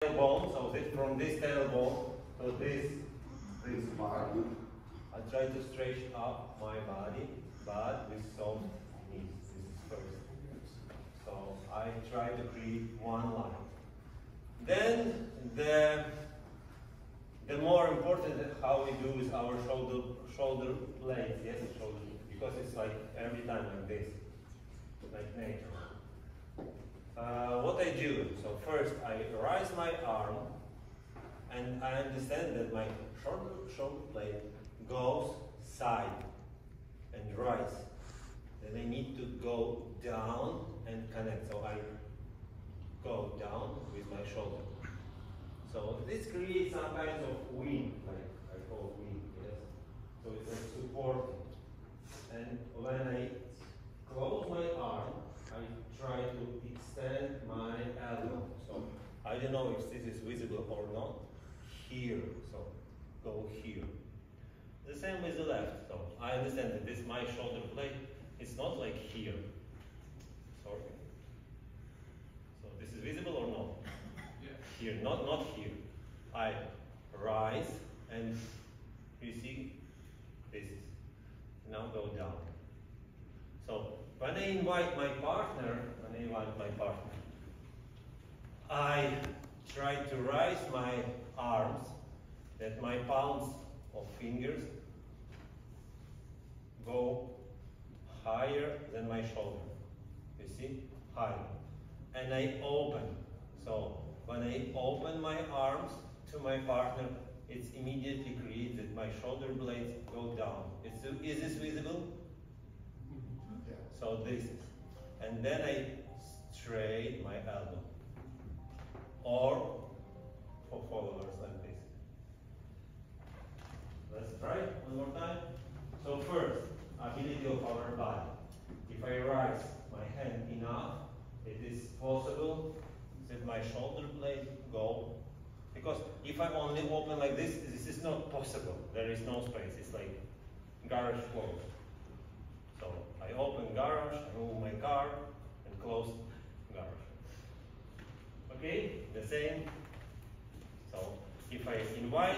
tailbone, so from this tailbone to this part, I try to stretch up my body, but with soft knees. This is first. So I try to create one line. Then the more important how we do is our shoulder blades, yes, shoulder, because it's like every time like this, like nature. What I do, so first I raise my arm, and I understand that my shoulder blade goes side and rise. Then I need to go down and connect. So I go down with my shoulder. So this creates some kind of wing, like I call wing, yes. So it's like supporting. And when I close my arm, I try to extend my elbow. So I don't know if this is visible or not. Here, so go here. The same with the left. So I understand that this my shoulder blade. It's not like here. Sorry. So this is visible or not? Yeah. Here, not here. I rise and you see this is now go down. So when I invite my partner, I try to raise my arms, that my palms of fingers go higher than my shoulder. You see? Higher. And I open. So when I open my arms to my partner, it's immediately creates that my shoulder blades go down. Is this visible? Yeah. So this is. And then I straight my elbow. Or for followers like this. Let's try one more time. So first, ability of our body. If I raise my hand enough, it is possible that my shoulder blade go. Because if I only open like this is not possible. There is no space. It's like garage closed. So I open garage, I move my car, and close garage. Okay, the same. So if I invite